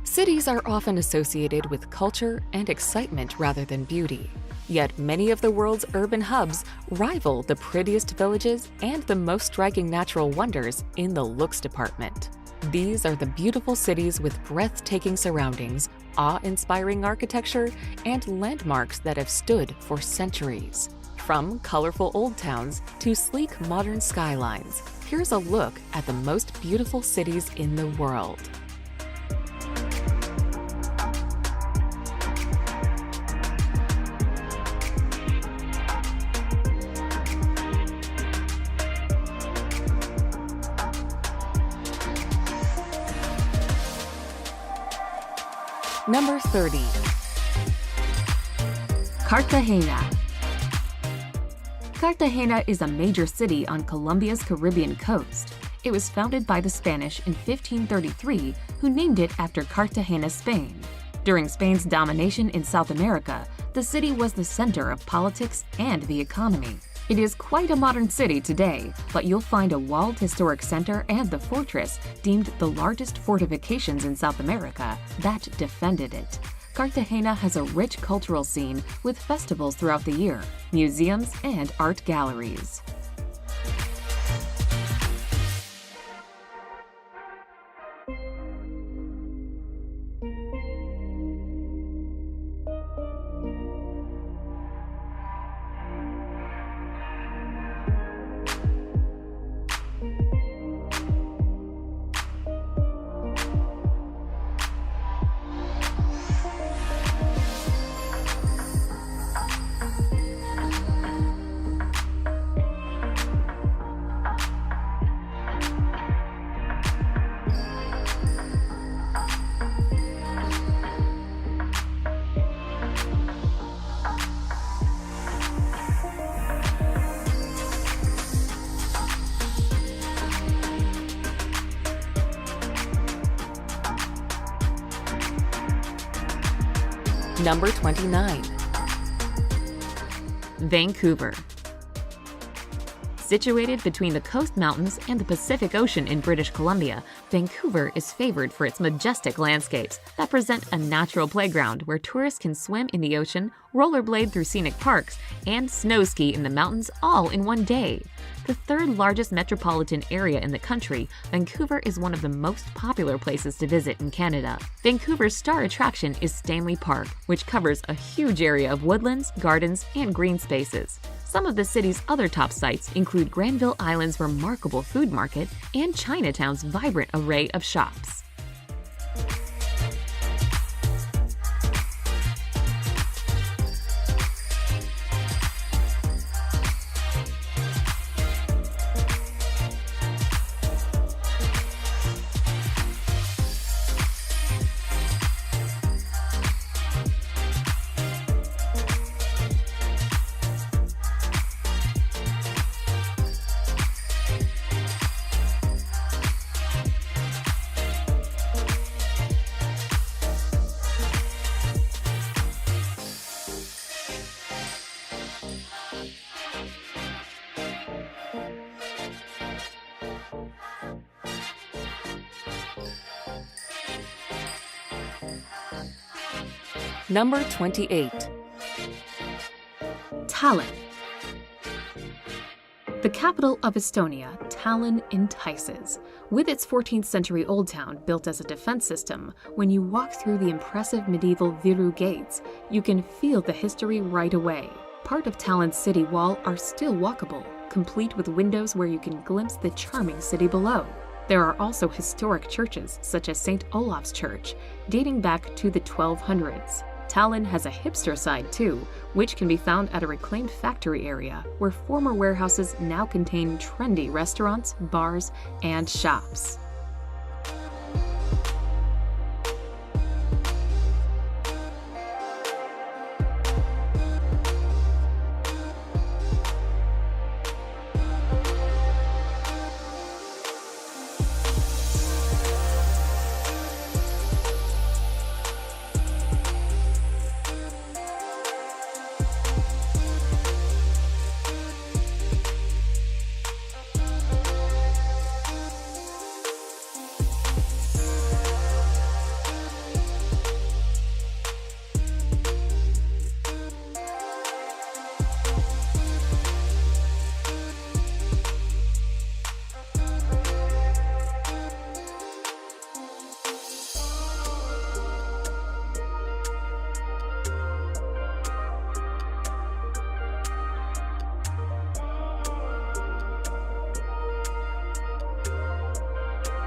Cities are often associated with culture and excitement rather than beauty. Yet many of the world's urban hubs rival the prettiest villages and the most striking natural wonders in the looks department. These are the beautiful cities with breathtaking surroundings, awe-inspiring architecture, and landmarks that have stood for centuries. From colorful old towns to sleek modern skylines, here's a look at the most beautiful cities in the world. Number 30. Cartagena. Cartagena is a major city on Colombia's Caribbean coast. It was founded by the Spanish in 1533, who named it after Cartagena, Spain. During Spain's domination in South America, the city was the center of politics and the economy. It is quite a modern city today, but you'll find a walled historic center and the fortress, deemed the largest fortifications in South America, that defended it. Cartagena has a rich cultural scene with festivals throughout the year, museums, and art galleries. Number 29. Vancouver. Situated between the Coast Mountains and the Pacific Ocean in British Columbia, Vancouver is favored for its majestic landscapes that present a natural playground where tourists can swim in the ocean, rollerblade through scenic parks, and snow ski in the mountains all in one day. The third largest metropolitan area in the country, Vancouver is one of the most popular places to visit in Canada. Vancouver's star attraction is Stanley Park, which covers a huge area of woodlands, gardens, and green spaces. Some of the city's other top sites include Granville Island's remarkable food market and Chinatown's vibrant array of shops. Number 28. Tallinn. The capital of Estonia, Tallinn entices. With its 14th century old town built as a defense system, when you walk through the impressive medieval Viru gates, you can feel the history right away. Part of Tallinn's city wall are still walkable, complete with windows where you can glimpse the charming city below. There are also historic churches, such as St. Olaf's Church, dating back to the 1200s. Tallinn has a hipster side too, which can be found at a reclaimed factory area where former warehouses now contain trendy restaurants, bars, and shops.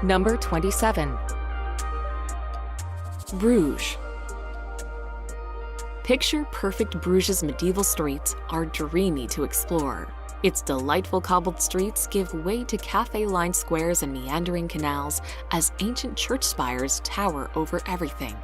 Number 27. Bruges. Picture perfect Bruges' medieval streets are dreamy to explore. Its delightful cobbled streets give way to cafe-lined squares and meandering canals as ancient church spires tower over everything.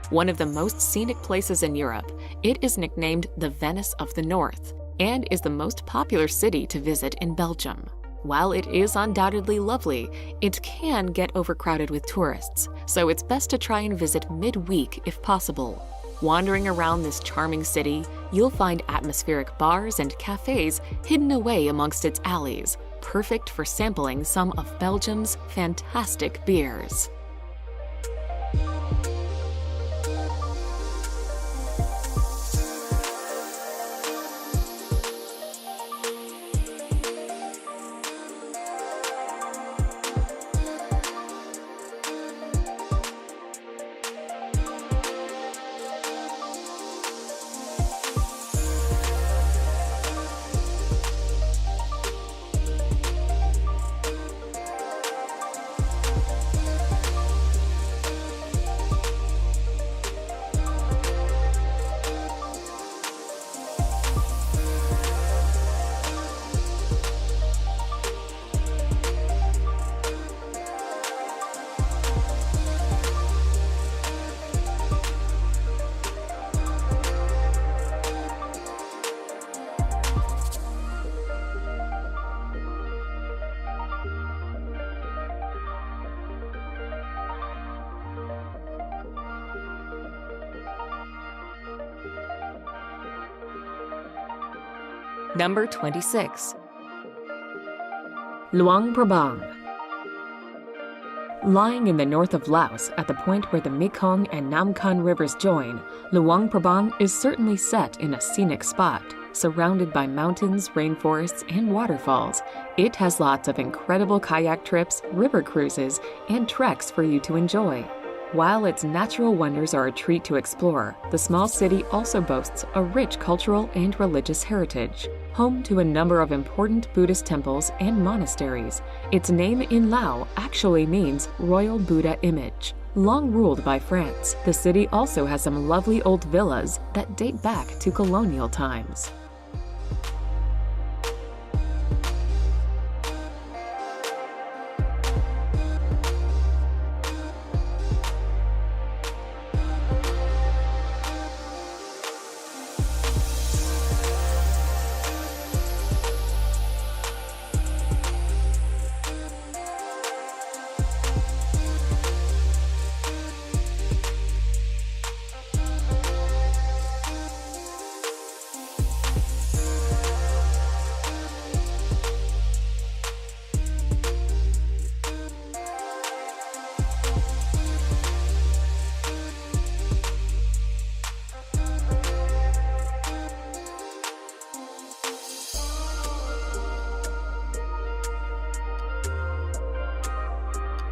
One of the most scenic places in Europe, it is nicknamed the Venice of the North and is the most popular city to visit in Belgium. While it is undoubtedly lovely, it can get overcrowded with tourists, so it's best to try and visit midweek if possible. Wandering around this charming city, you'll find atmospheric bars and cafes hidden away amongst its alleys, perfect for sampling some of Belgium's fantastic beers. Number 26. Luang Prabang. Lying in the north of Laos at the point where the Mekong and Namkhan rivers join, Luang Prabang is certainly set in a scenic spot. Surrounded by mountains, rainforests, and waterfalls, it has lots of incredible kayak trips, river cruises, and treks for you to enjoy. While its natural wonders are a treat to explore, the small city also boasts a rich cultural and religious heritage. Home to a number of important Buddhist temples and monasteries, its name in Lao actually means Royal Buddha Image. Long ruled by France, the city also has some lovely old villas that date back to colonial times.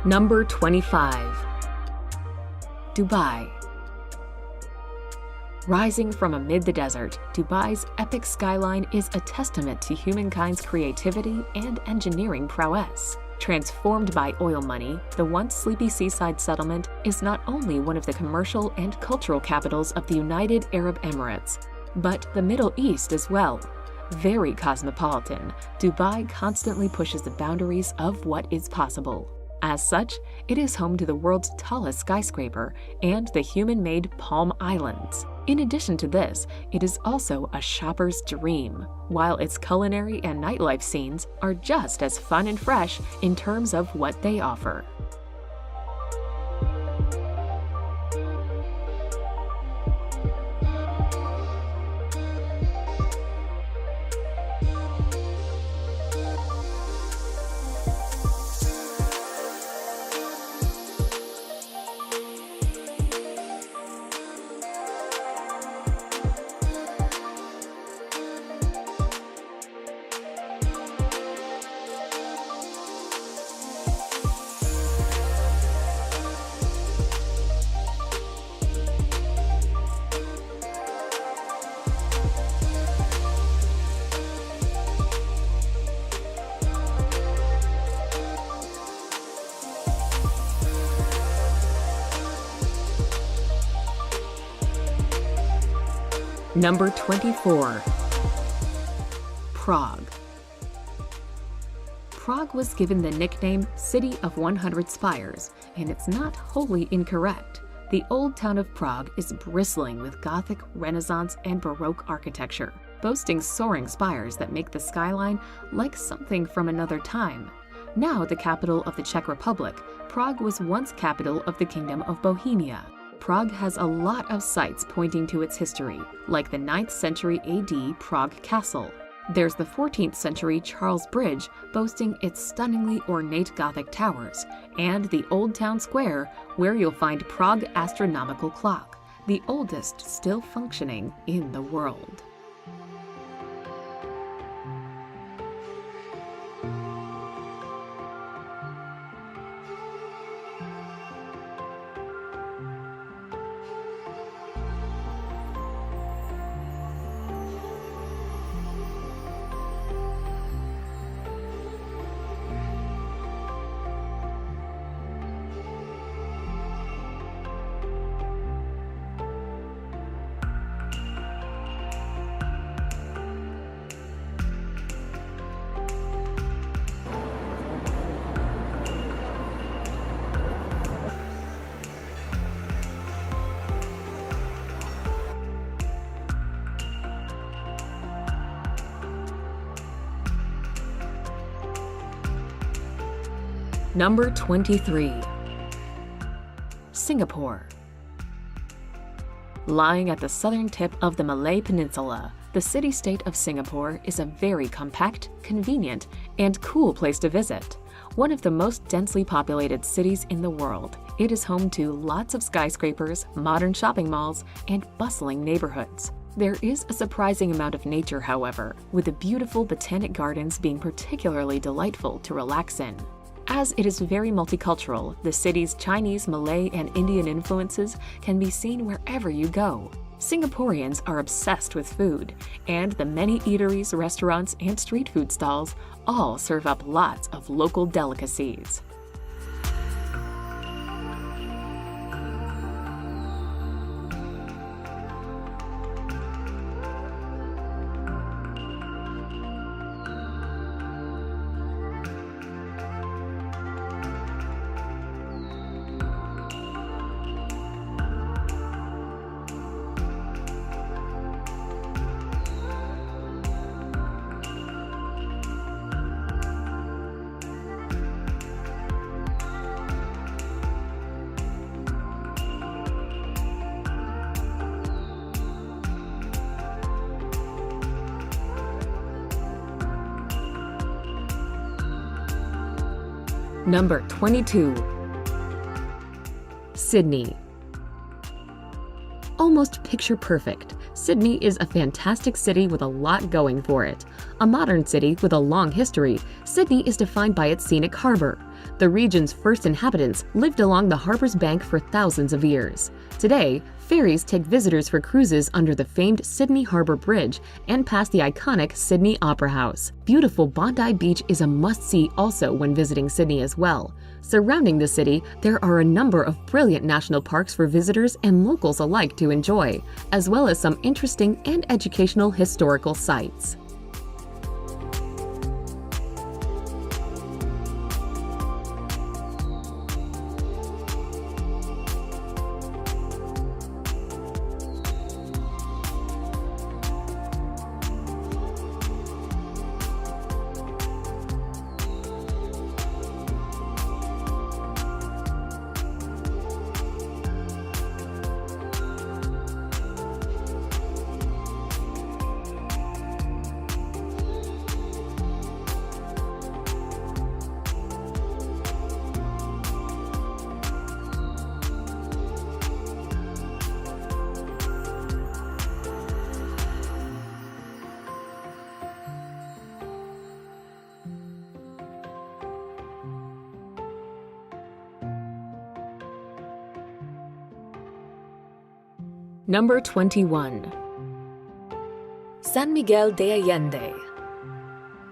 Number 25. Dubai. Rising from amid the desert, Dubai's epic skyline is a testament to humankind's creativity and engineering prowess. Transformed by oil money, the once sleepy seaside settlement is not only one of the commercial and cultural capitals of the United Arab Emirates, but the Middle East as well. Very cosmopolitan, Dubai constantly pushes the boundaries of what is possible. As such, it is home to the world's tallest skyscraper and the human-made Palm Islands. In addition to this, it is also a shopper's dream, while its culinary and nightlife scenes are just as fun and fresh in terms of what they offer. Number 24. Prague. Prague was given the nickname City of 100 Spires, and it's not wholly incorrect. The old town of Prague is bristling with Gothic, Renaissance, and Baroque architecture, boasting soaring spires that make the skyline like something from another time. Now the capital of the Czech Republic, Prague was once capital of the Kingdom of Bohemia. Prague has a lot of sites pointing to its history, like the 9th century AD Prague Castle. There's the 14th century Charles Bridge, boasting its stunningly ornate Gothic towers, and the Old Town Square, where you'll find Prague Astronomical Clock, the oldest still functioning in the world. Number 23. Singapore. Lying at the southern tip of the Malay Peninsula, the city-state of Singapore is a very compact, convenient, and cool place to visit. One of the most densely populated cities in the world, it is home to lots of skyscrapers, modern shopping malls, and bustling neighborhoods. There is a surprising amount of nature, however, with the beautiful botanic gardens being particularly delightful to relax in. As it is very multicultural, the city's Chinese, Malay, and Indian influences can be seen wherever you go. Singaporeans are obsessed with food, and the many eateries, restaurants, and street food stalls all serve up lots of local delicacies. Number 22. Sydney. Almost picture perfect, Sydney is a fantastic city with a lot going for it. A modern city with a long history, Sydney is defined by its scenic harbor. The region's first inhabitants lived along the harbor's bank for thousands of years. Today, ferries take visitors for cruises under the famed Sydney Harbour Bridge and past the iconic Sydney Opera House. Beautiful Bondi Beach is a must-see also when visiting Sydney as well. Surrounding the city, there are a number of brilliant national parks for visitors and locals alike to enjoy, as well as some interesting and educational historical sites. Number 21. San Miguel de Allende.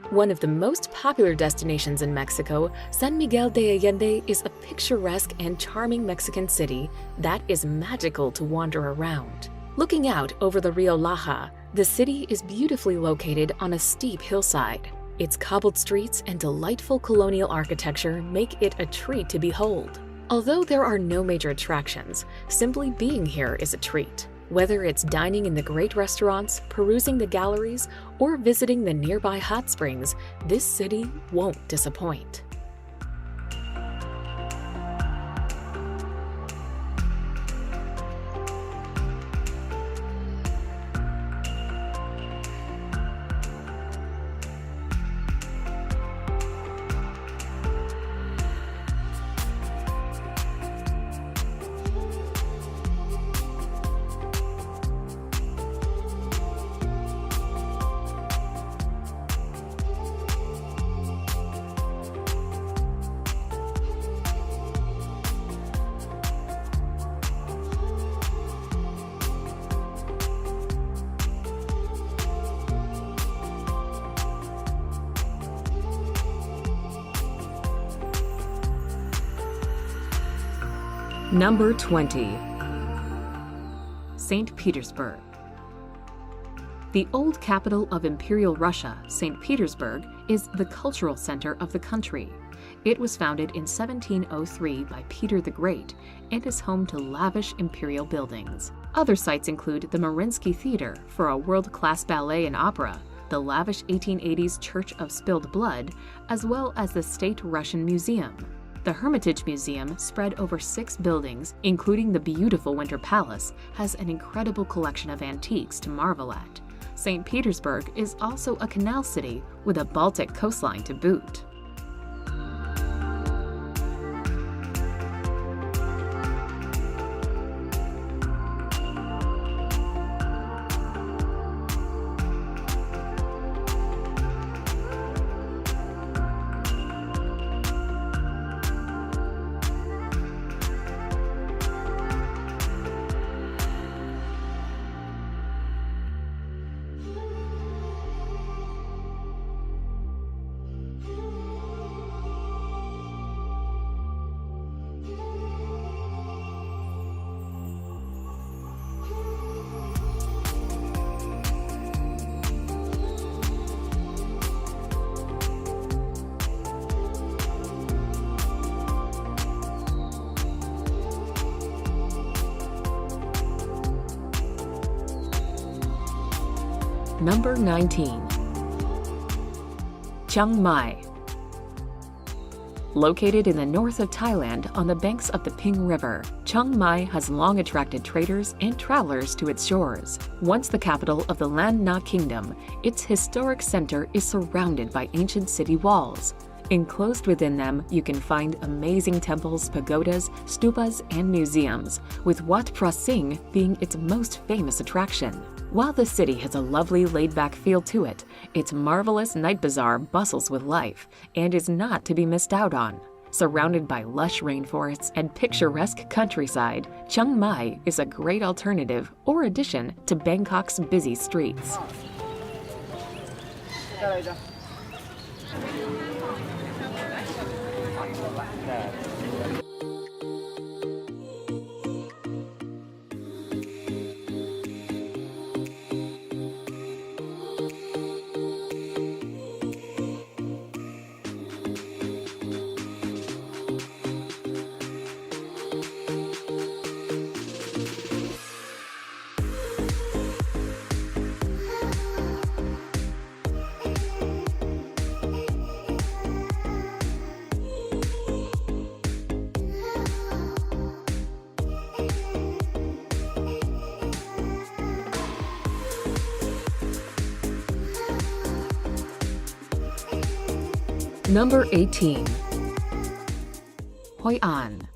One of the most popular destinations in Mexico, San Miguel de Allende is a picturesque and charming Mexican city that is magical to wander around. Looking out over the Rio Laja, the city is beautifully located on a steep hillside. Its cobbled streets and delightful colonial architecture make it a treat to behold. Although there are no major attractions, simply being here is a treat. Whether it's dining in the great restaurants, perusing the galleries, or visiting the nearby hot springs, this city won't disappoint. Number 20. St. Petersburg. The old capital of Imperial Russia, St. Petersburg, is the cultural center of the country. It was founded in 1703 by Peter the Great and is home to lavish imperial buildings. Other sites include the Mariinsky Theater for a world-class ballet and opera, the lavish 1880s Church of Spilled Blood, as well as the State Russian Museum. The Hermitage Museum, spread over 6 buildings, including the beautiful Winter Palace, has an incredible collection of antiques to marvel at. St. Petersburg is also a canal city with a Baltic coastline to boot. Number 19. Chiang Mai. Located in the north of Thailand on the banks of the Ping River, Chiang Mai has long attracted traders and travelers to its shores. Once the capital of the Lan Na Kingdom, its historic center is surrounded by ancient city walls. Enclosed within them, you can find amazing temples, pagodas, stupas, and museums, with Wat Phra Singh being its most famous attraction. While the city has a lovely laid-back feel to it, its marvelous night bazaar bustles with life and is not to be missed out on. Surrounded by lush rainforests and picturesque countryside, Chiang Mai is a great alternative or addition to Bangkok's busy streets. Number 18. Hoi An.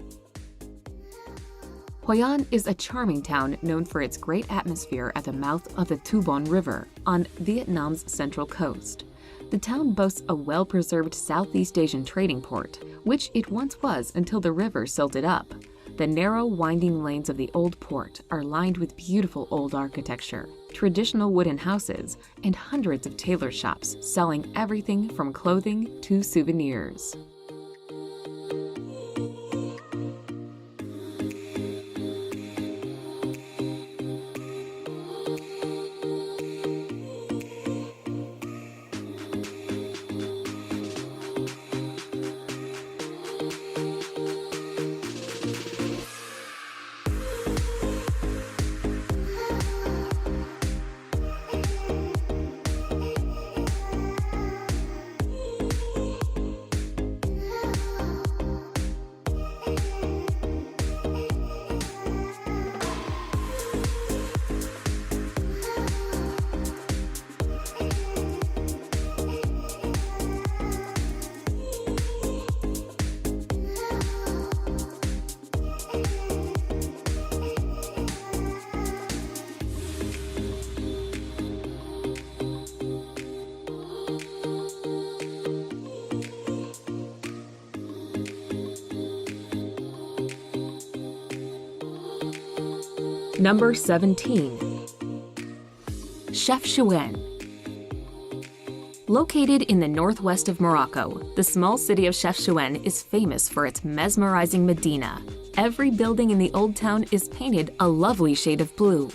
Hoi An is a charming town known for its great atmosphere at the mouth of the Tu Bon River on Vietnam's central coast. The town boasts a well-preserved Southeast Asian trading port, which it once was until the river silted up. The narrow, winding lanes of the old port are lined with beautiful old architecture, traditional wooden houses, and hundreds of tailor shops selling everything from clothing to souvenirs. Number 17. Chefchaouen. Located in the northwest of Morocco, the small city of Chefchaouen is famous for its mesmerizing Medina. Every building in the old town is painted a lovely shade of blue.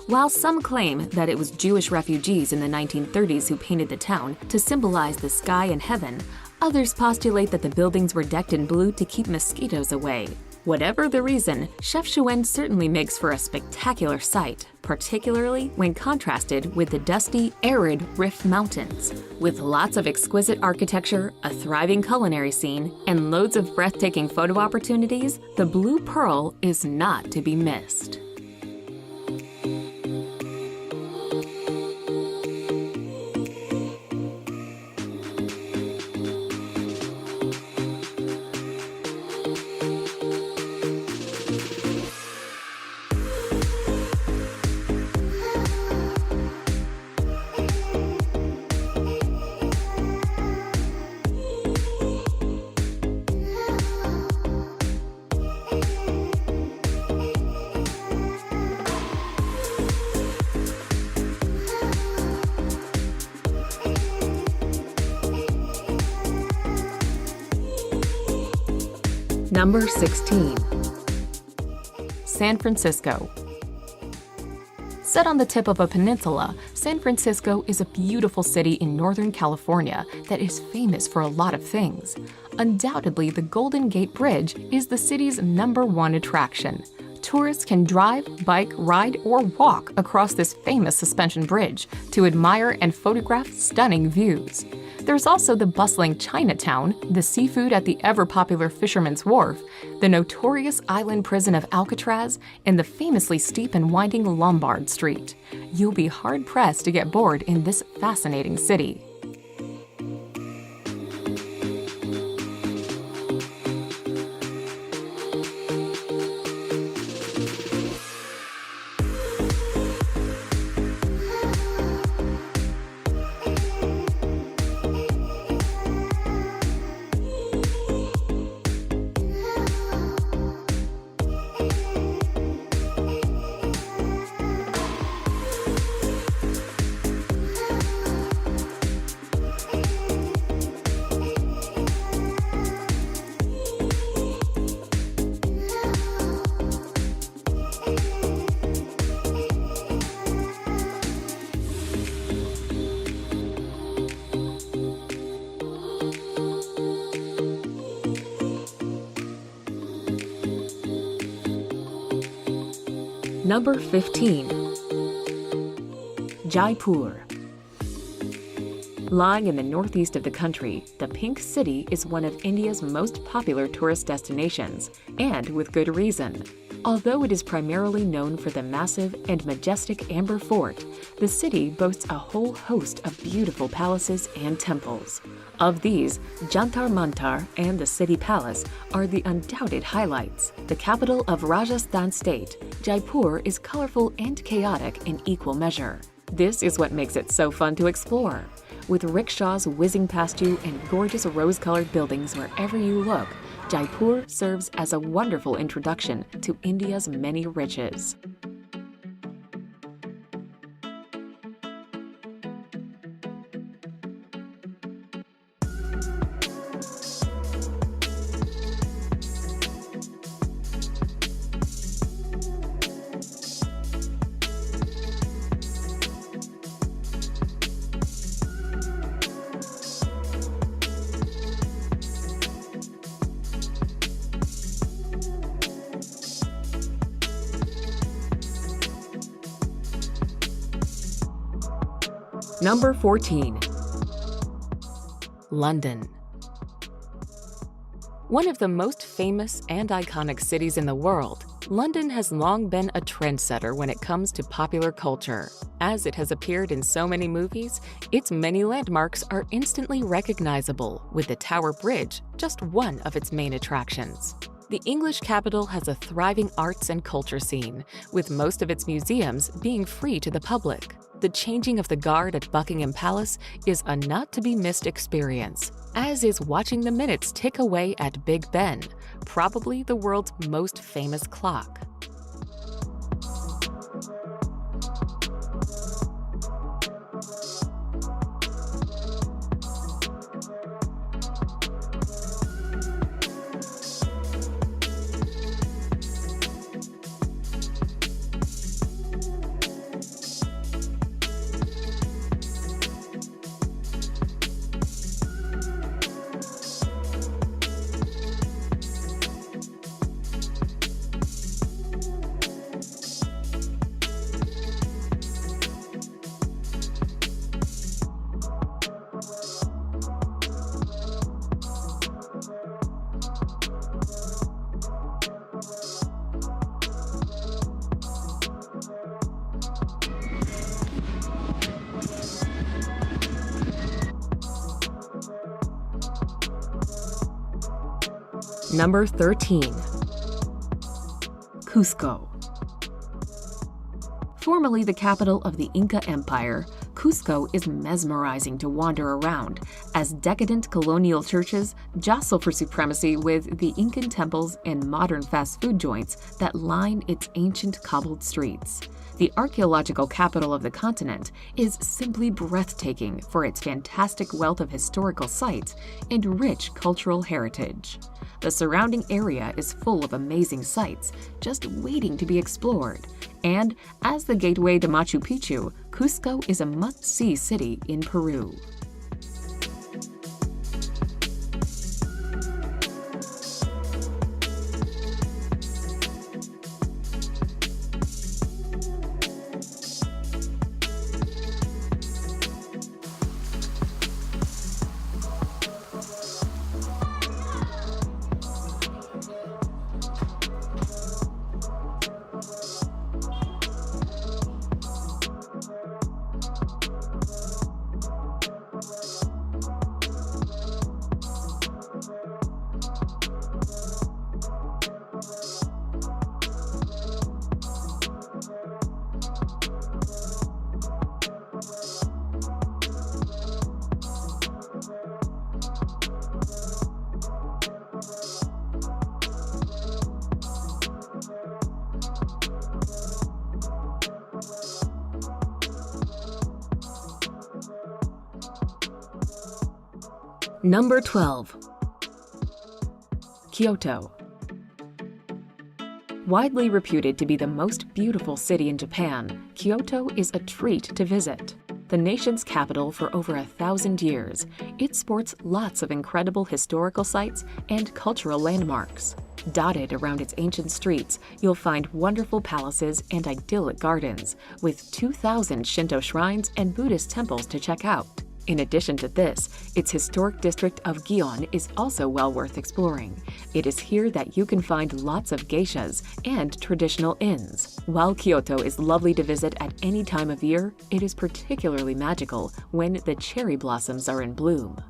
While some claim that it was Jewish refugees in the 1930s who painted the town to symbolize the sky and heaven, others postulate that the buildings were decked in blue to keep mosquitoes away. Whatever the reason, Chefchaouen certainly makes for a spectacular sight, particularly when contrasted with the dusty, arid Rif Mountains. With lots of exquisite architecture, a thriving culinary scene, and loads of breathtaking photo opportunities, the Blue Pearl is not to be missed. Number 16. San Francisco. Set on the tip of a peninsula, San Francisco is a beautiful city in Northern California that is famous for a lot of things. Undoubtedly, the Golden Gate Bridge is the city's #1 attraction. Tourists can drive, bike, ride, or walk across this famous suspension bridge to admire and photograph stunning views. There's also the bustling Chinatown, the seafood at the ever-popular Fisherman's Wharf, the notorious island prison of Alcatraz, and the famously steep and winding Lombard Street. You'll be hard-pressed to get bored in this fascinating city. Number 15. Jaipur. Lying in the northeast of the country, the Pink City is one of India's most popular tourist destinations, and with good reason. Although it is primarily known for the massive and majestic Amber Fort, the city boasts a whole host of beautiful palaces and temples. Of these, Jantar Mantar and the City Palace are the undoubted highlights. The capital of Rajasthan state, Jaipur is colorful and chaotic in equal measure. This is what makes it so fun to explore. With rickshaws whizzing past you and gorgeous rose-colored buildings wherever you look, Jaipur serves as a wonderful introduction to India's many riches. Number 14. London. One of the most famous and iconic cities in the world, London has long been a trendsetter when it comes to popular culture. As it has appeared in so many movies, its many landmarks are instantly recognizable, with the Tower Bridge just one of its main attractions. The English capital has a thriving arts and culture scene, with most of its museums being free to the public. The changing of the guard at Buckingham Palace is a not-to-be-missed experience, as is watching the minutes tick away at Big Ben, probably the world's most famous clock. Number 13. Cusco. Formerly the capital of the Inca Empire, Cusco is mesmerizing to wander around as decadent colonial churches jostle for supremacy with the Incan temples and modern fast food joints that line its ancient cobbled streets. The archaeological capital of the continent is simply breathtaking for its fantastic wealth of historical sites and rich cultural heritage. The surrounding area is full of amazing sights, just waiting to be explored. And as the gateway to Machu Picchu, Cusco is a must-see city in Peru. Number 12. Kyoto. Widely reputed to be the most beautiful city in Japan, Kyoto is a treat to visit. The nation's capital for over 1,000 years, it sports lots of incredible historical sites and cultural landmarks. Dotted around its ancient streets, you'll find wonderful palaces and idyllic gardens, with 2,000 Shinto shrines and Buddhist temples to check out. In addition to this, its historic district of Gion is also well worth exploring. It is here that you can find lots of geishas and traditional inns. While Kyoto is lovely to visit at any time of year, it is particularly magical when the cherry blossoms are in bloom.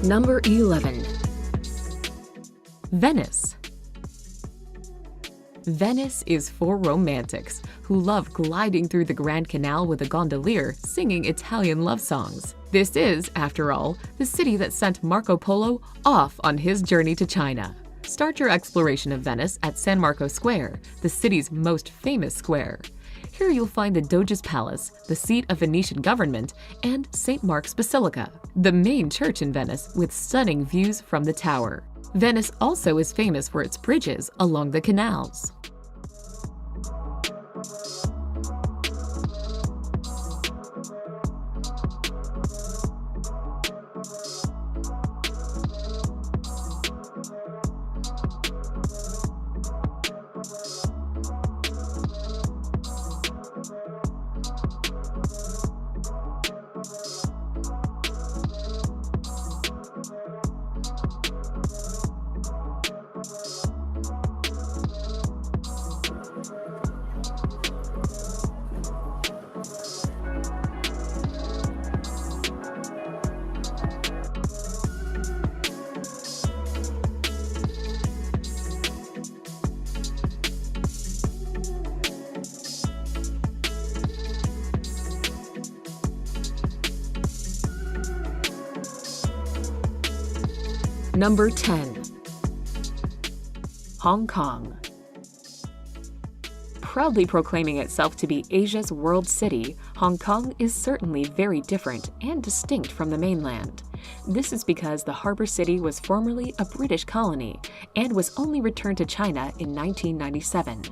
Number 11. Venice. Venice is for romantics who love gliding through the Grand Canal with a gondolier singing Italian love songs. This is, after all, the city that sent Marco Polo off on his journey to China. Start your exploration of Venice at San Marco Square, the city's most famous square. Here you'll find the Doge's Palace, the seat of Venetian government, and St. Mark's Basilica, the main church in Venice with stunning views from the tower. Venice also is famous for its bridges along the canals. Number 10. Hong Kong. Proudly proclaiming itself to be Asia's world city, Hong Kong is certainly very different and distinct from the mainland. This is because the harbor city was formerly a British colony and was only returned to China in 1997.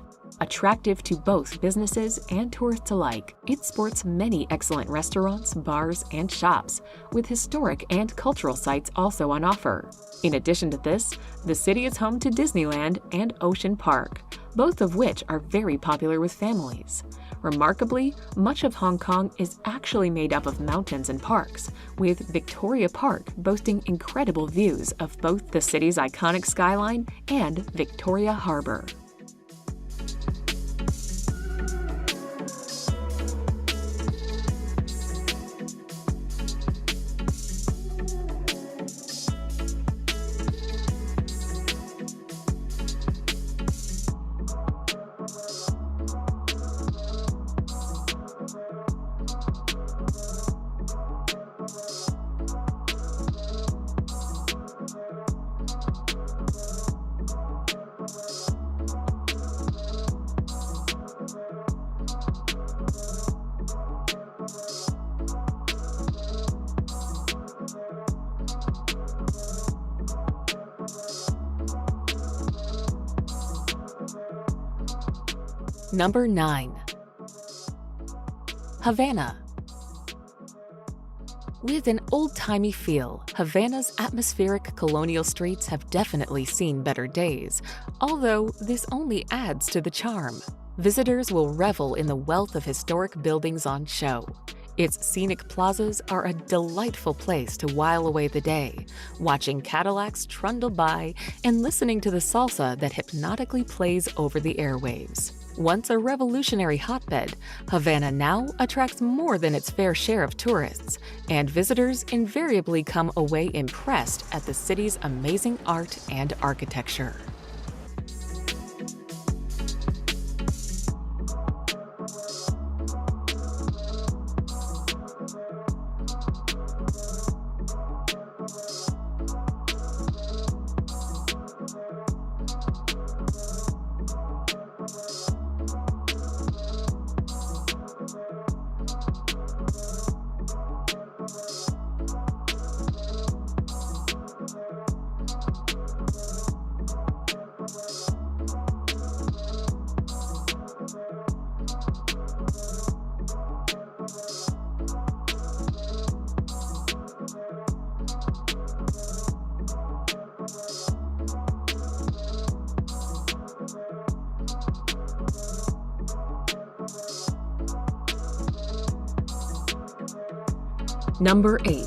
Attractive to both businesses and tourists alike, it sports many excellent restaurants, bars, and shops, with historic and cultural sites also on offer. In addition to this, the city is home to Disneyland and Ocean Park, both of which are very popular with families. Remarkably, much of Hong Kong is actually made up of mountains and parks, with Victoria Park boasting incredible views of both the city's iconic skyline and Victoria Harbour. Number 9. Havana. With an old-timey feel, Havana's atmospheric colonial streets have definitely seen better days, although this only adds to the charm. Visitors will revel in the wealth of historic buildings on show. Its scenic plazas are a delightful place to while away the day, watching Cadillacs trundle by and listening to the salsa that hypnotically plays over the airwaves. Once a revolutionary hotbed, Havana now attracts more than its fair share of tourists, and visitors invariably come away impressed at the city's amazing art and architecture. Number 8.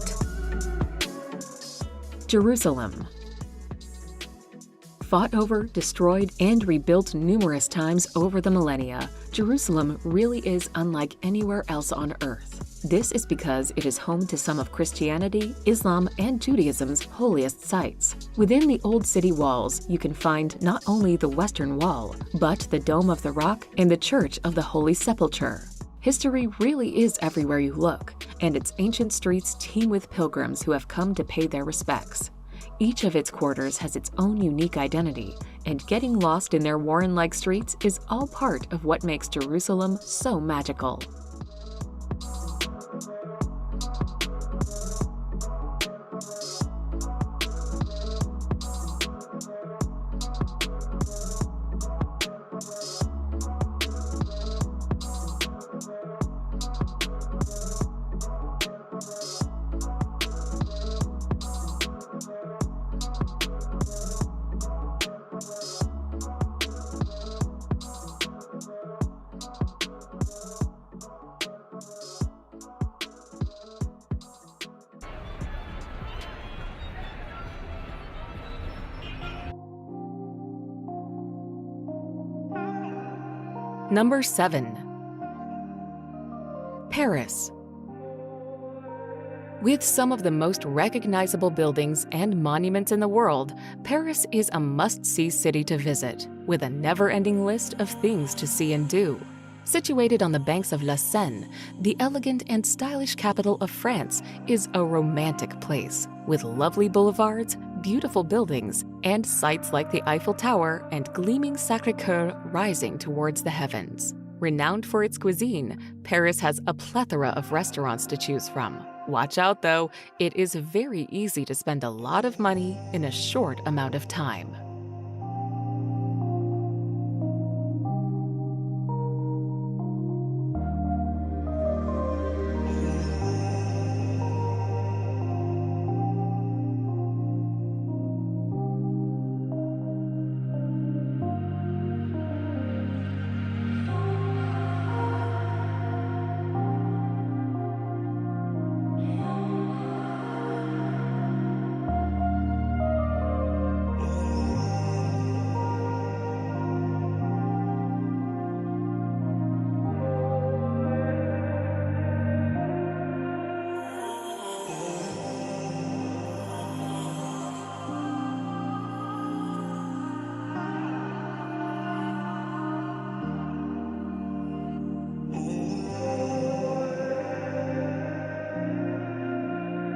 Jerusalem. Fought over, destroyed, and rebuilt numerous times over the millennia, Jerusalem really is unlike anywhere else on Earth. This is because it is home to some of Christianity, Islam, and Judaism's holiest sites. Within the old city walls, you can find not only the Western Wall, but the Dome of the Rock and the Church of the Holy Sepulchre. History really is everywhere you look, and its ancient streets teem with pilgrims who have come to pay their respects. Each of its quarters has its own unique identity, and getting lost in their Warren-like streets is all part of what makes Jerusalem so magical. Number 7. Paris. With some of the most recognizable buildings and monuments in the world, Paris is a must-see city to visit, with a never-ending list of things to see and do. Situated on the banks of La Seine, the elegant and stylish capital of France is a romantic place, with lovely boulevards, beautiful buildings and sights like the Eiffel Tower and gleaming Sacré-Cœur rising towards the heavens. Renowned for its cuisine, Paris has a plethora of restaurants to choose from. Watch out though, it is very easy to spend a lot of money in a short amount of time.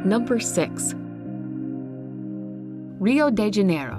Number 6. Rio de Janeiro.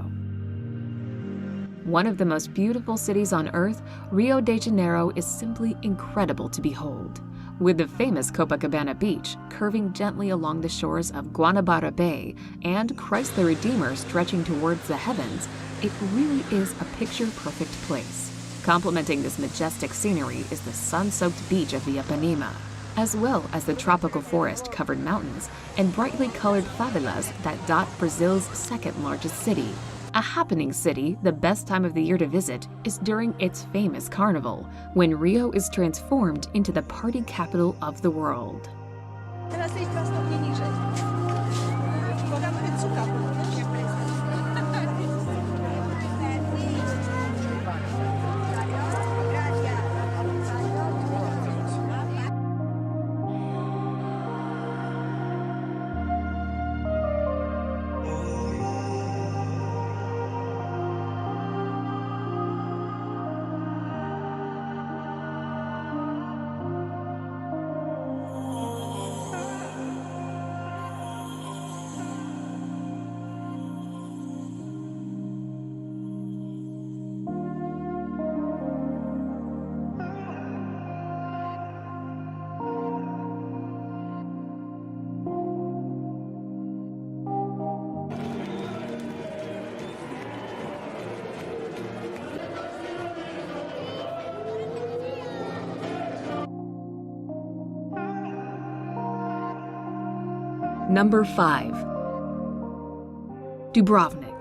One of the most beautiful cities on earth, Rio de Janeiro is simply incredible to behold. With the famous Copacabana beach curving gently along the shores of Guanabara Bay and Christ the Redeemer stretching towards the heavens, it really is a picture-perfect place. Complementing this majestic scenery is the sun-soaked beach of the Ipanema, as well as the tropical forest-covered mountains and brightly colored favelas that dot Brazil's second-largest city. A happening city, the best time of the year to visit is during its famous carnival, when Rio is transformed into the party capital of the world. Number 5. Dubrovnik.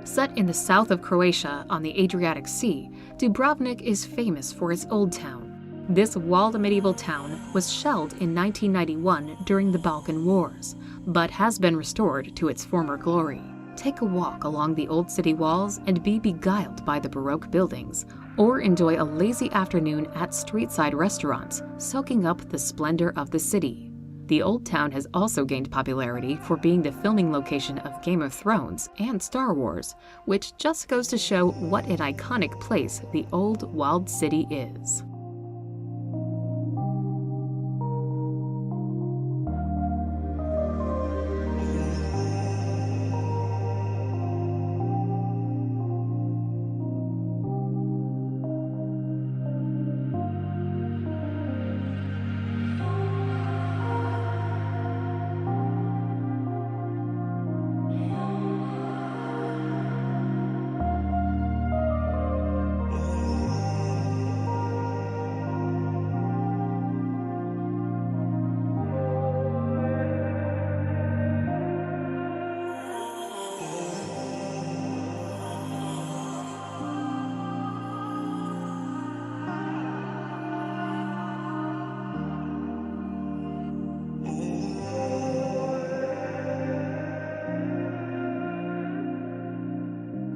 Set in the south of Croatia on the Adriatic Sea, Dubrovnik is famous for its old town. This walled medieval town was shelled in 1991 during the Balkan Wars, but has been restored to its former glory. Take a walk along the old city walls and be beguiled by the Baroque buildings, or enjoy a lazy afternoon at street-side restaurants, soaking up the splendor of the city. The Old Town has also gained popularity for being the filming location of Game of Thrones and Star Wars, which just goes to show what an iconic place the old walled city is.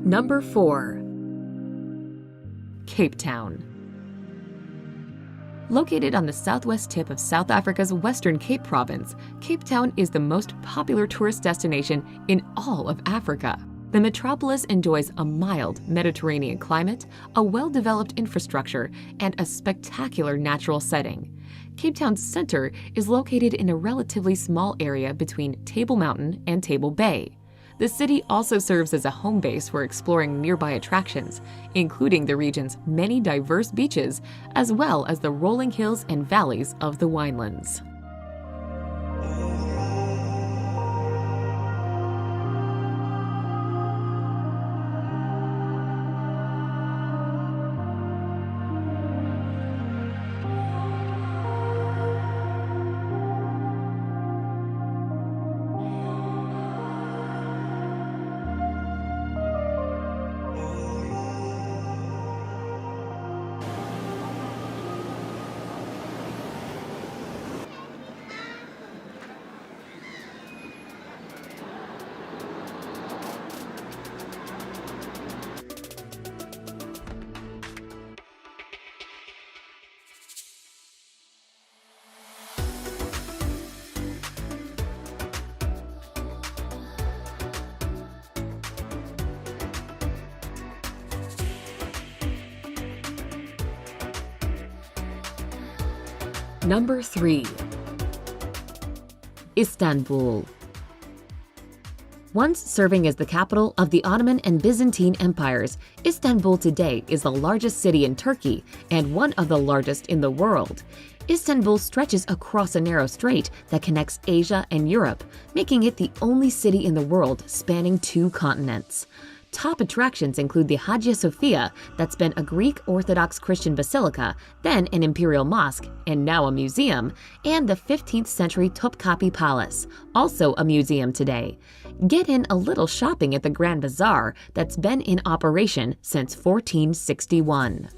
Number 4. Cape Town. Located on the southwest tip of South Africa's Western Cape Province, Cape Town is the most popular tourist destination in all of Africa. The metropolis enjoys a mild Mediterranean climate, a well-developed infrastructure, and a spectacular natural setting. Cape Town's center is located in a relatively small area between Table Mountain and Table Bay. The city also serves as a home base for exploring nearby attractions, including the region's many diverse beaches, as well as the rolling hills and valleys of the winelands. Number 3. Istanbul. Once serving as the capital of the Ottoman and Byzantine empires, Istanbul today is the largest city in Turkey and one of the largest in the world. Istanbul stretches across a narrow strait that connects Asia and Europe, making it the only city in the world spanning 2 continents. Top attractions include the Hagia Sophia, that's been a Greek Orthodox Christian basilica, then an imperial mosque, and now a museum, and the 15th century Topkapi Palace, also a museum today. Get in a little shopping at the Grand Bazaar that's been in operation since 1461.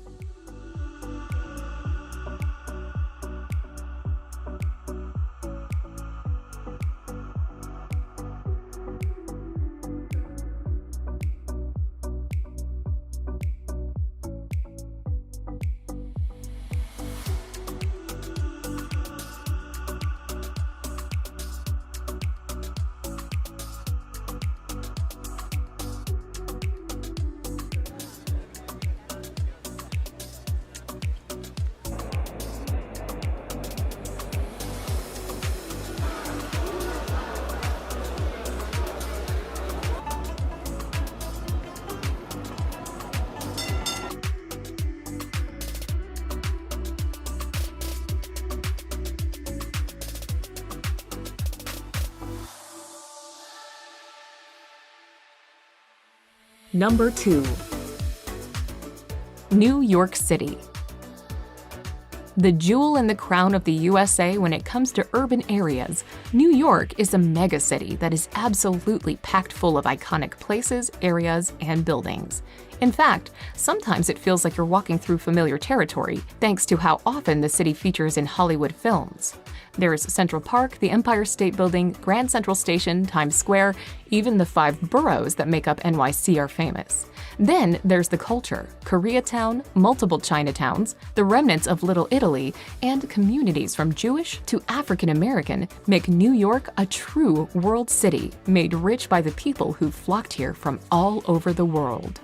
Number 2. New York City. The jewel in the crown of the USA when it comes to urban areas, New York is a megacity that is absolutely packed full of iconic places, areas, and buildings. In fact, sometimes it feels like you're walking through familiar territory, thanks to how often the city features in Hollywood films. There's Central Park, the Empire State Building, Grand Central Station, Times Square, even the 5 boroughs that make up NYC are famous. Then there's the culture: Koreatown, multiple Chinatowns, the remnants of Little Italy, and communities from Jewish to African American make New York a true world city, made rich by the people who flocked here from all over the world.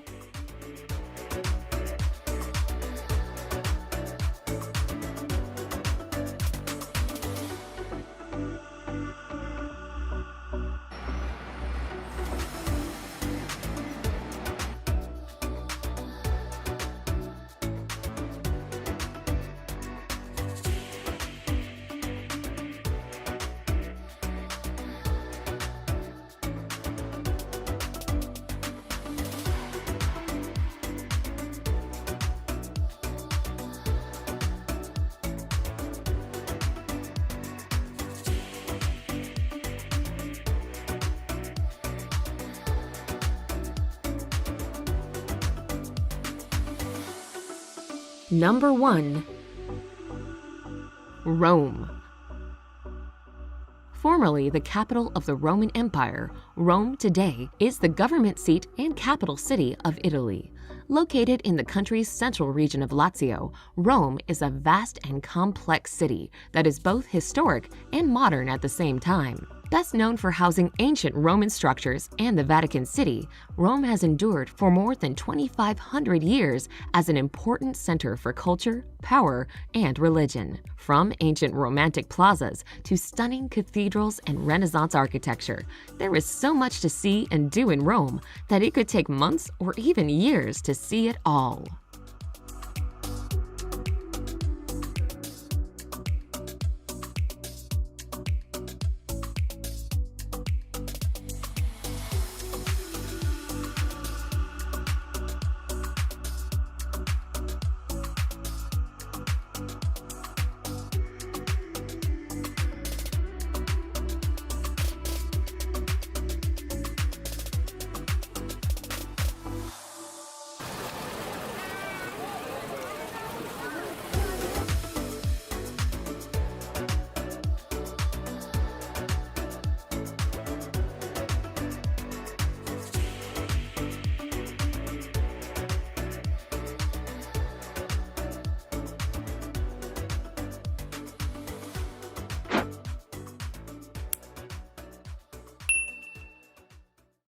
Number 1. Rome. Formerly the capital of the Roman Empire, Rome today is the government seat and capital city of Italy. Located in the country's central region of Lazio, Rome is a vast and complex city that is both historic and modern at the same time. Best known for housing ancient Roman structures and the Vatican City, Rome has endured for more than 2,500 years as an important center for culture, power, and religion. From ancient romantic plazas to stunning cathedrals and Renaissance architecture, there is so much to see and do in Rome that it could take months or even years to see it all.